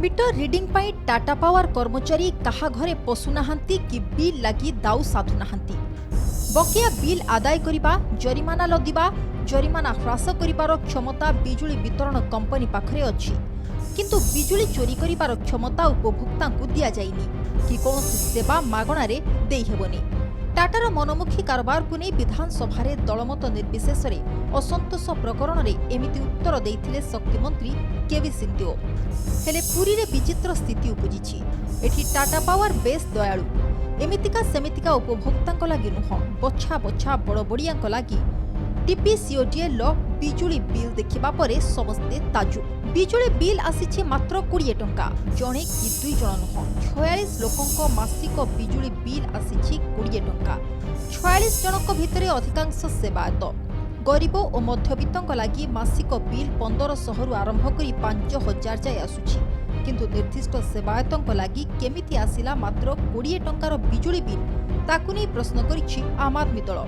Meter reading पाई Tata power कर्मचारी कहा घरे पशुनाहांती कि बिल लगी दाऊ साधुनाहांती। बकिया बिल आदाय करिबा, जरिमाना लदिबा, जरिमाना ह्रास करिबार क्षमता बिजुली वितरण कंपनी पाखरे अछि, किंतु बिजुली चोरी करिबार क्षमता उपभोक्तांकु दिया जाइनी कि कोनोसी सेवा मागणारे देई हेबोनी। टाटार मनमुखी कारबार को नहीं विधानसभा दलमत निर्विशेष असंतोष प्रकरण में एमिति उत्तर देइथिले शक्ति मंत्री केवी सिंहदेओ। हेले पुरी रे विचित्र स्थिति उपजिछि। एठी टाटा पावर बेस दयालु, एमितिका सेमितिका उपभोक्तांक लागि नुह, बछा बछा बड़बड़ियां लागि टीपीसीओडीएल बिजुली बिल देखिबा परे समस्ते ताजुब। बिजुली बिल आसीछि मात्र 20 टंका, जणे कि दुई जण नुह, 46 लोकंक मासिक बिजुली बिल आसीछि 20 टंका। 46 जनक भितरे अधिकांश सेवायत, गरीब और मध्यवित्तंक लागि मासिक बिल 1500 रु आरंभ करी 5000 जाय आसुछि, किंतु निर्दिष्ट सेवायतंक लागि केमिति आसिला मात्र 20 टंकार बिजुली बिल, ताकु नै प्रश्न करिछि आम आदमी दल।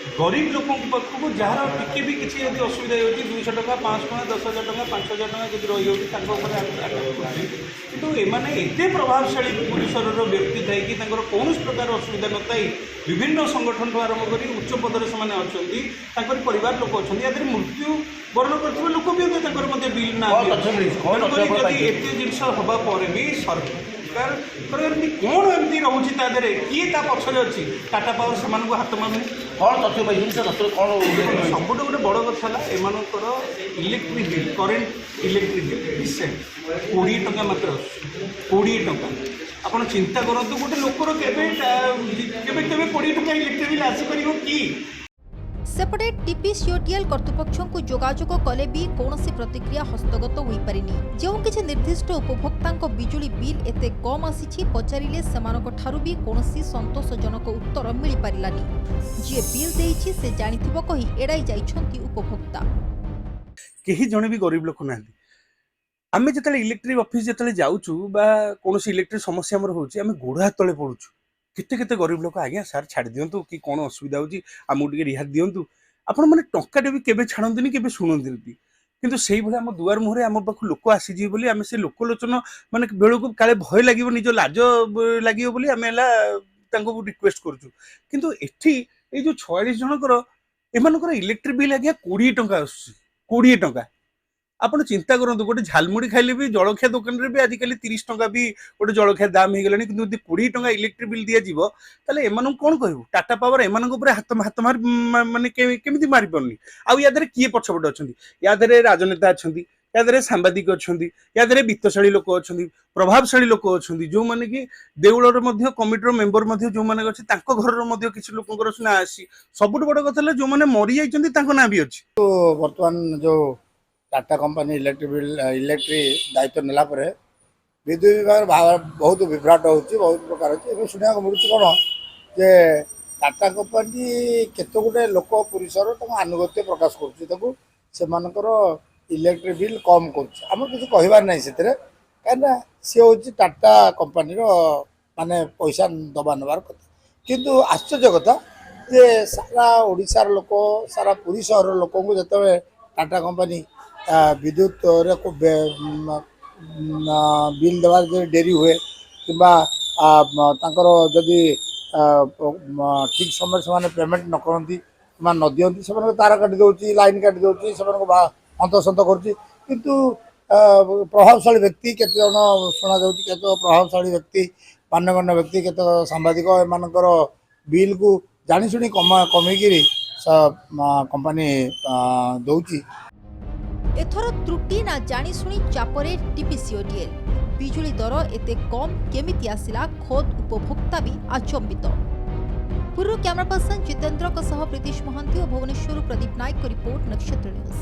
गरीब लोक पाखक जार टिके भी किसी यदि असुविधा हो 200 टका 500 टका 10,000 टका 5,000 टका जब रही किंतु एमाने एते प्रभावशाली परिसर व्यक्ति थाई कि कौन प्रकार असुविधा न थाई विभिन्न संगठन ठूँ आरंभ कर उच्च पदर से परिवार लोक अच्छा या मृत्यु वर्ण कर लोक भी बिल ना एत जिन हवापर भी सरकार कौन एमती रोचे किए पक्षरे अच्छी टाटा पावर से हाथ मानु कौन तथ्य पाई सब गोटे बड़ कथा एमर electric bill current electric bill recent 20 टंका मात्र 20 टंका आप चिंता करूँ गोटे लोकर के 20 टंका इलेक्ट्रिक बिल आसपार कि सेपटे टीपीसीओडीएल कर्तृपक्ष को जोगाजोग कले भी कौनसी प्रतिक्रिया हस्तगत हो पारिनी। जो किसी निर्दिष्ट उपभोक्ता बिजुली बिल एते कम आसी पचारे से भी कौनसी संतोषजनक उत्तर मिल पारानी। जी बिल देइछि से जानिथिबो कही एड़ाई जाइछंती उपभोक्ता। केही जणे भी गरीब लोक ना आमे जतले इलेक्ट्रिक ऑफिस जतले जाउछु बा कोनोसी इलेक्ट्रिक समस्या हमर होउछि आमे गोड़ हाथ तले पडुछु। केते केते गरीब लोक आज्ञा सार छाड़ दियंतु कि कौन असुविधा होची आमु टिके रिहात दियंतु आपण माने टंकाटे भी केबे छाड़ंतिनी केबे सुनंतिनी किंतु सेही भले हम दुआर मुहरे हम पाख लोक आसी जी बोली आमे से लोकलोचन माने बेळको काले भय लागिवो निजो लाज लागिवो बोली आमे ला तांको रिक्वेस्ट करछु किंतु एठी ए जो 46 जनकर एमानकर इलेक्ट्रिक बिल आज्ञा 20 टंका आसी 20 टंका आपण चिंता करंतु गोटे झालमुड़ी खाइले भी जलखिया दुकान रे भी आजिकल 30 टंका भी गोटे जलखिया दाम हो गलानी किंतु 20 टंका इलेक्ट्रिक बिल दिया जीवो ताले एमानन कोन कहबो टाटा पावर एमानन ऊपर हाथ मार माने केमिति मारि परनी आ या दरे किए पछपट अछंती या दरे राजनेता अछंती या दरे सांबादिक अछंती या दरे वित्तशाली लोक अछंती प्रभावशाली लोक अछंती जो माने कि देउळर मध्ये कमिटीर मेंबर मध्ये जो माने अछि तांको घरर मध्ये किछ लोकंकर सुना आसी सबुट बड़ कथा जो माने मरि जाइछंती तांको ना भी अछि। तो वर्तमान जो टाटा कंपनी इलेक्ट्रिक दायित्व नेला विद्युत विभाग बहुत विभ्राट होची बहुत प्रकार अच्छे शुणा मिलूँ कौन जे टाटा कंपनी केते गोटे लोक परिसर आनुगत्य प्रकाश कर इलेक्ट्रिक बिल कम कर कहबार ना से कहीं सी हूँ टाटा कंपनी माने पैसा दबा नबार कथा किंतु आश्चर्य कथा जे सारा ओडिशार लोक सारा पुरी सहर लोक जो टाटा कंपनी विद्युत बिल देवार डेरी हुए कि जदि ठीक समय से पेमेंट न करती न दिखती से तार काटी दौर लाइन काटी दौर से हंतसंत करुँच प्रभावशाली व्यक्ति केते जन शुणा जाऊँगी केते प्रभावशाली व्यक्ति मान्यगण्य व्यक्ति केते सांबादिक एमानकर बिल को जाशुणी कमेकी कंपनी दौची। एथर त्रुटि ना जानी सुनी चापरे टीपीसीओडीएल बिजुली दर एते कम केमिति आसिला खोद उपभोक्ता भी आचंबित। पूर्व कैमरा पर्सन जितेंद्र प्रीतिश महांती और भुवनेश्वर प्रदीप नायक रिपोर्ट नक्षत्र न्यूज।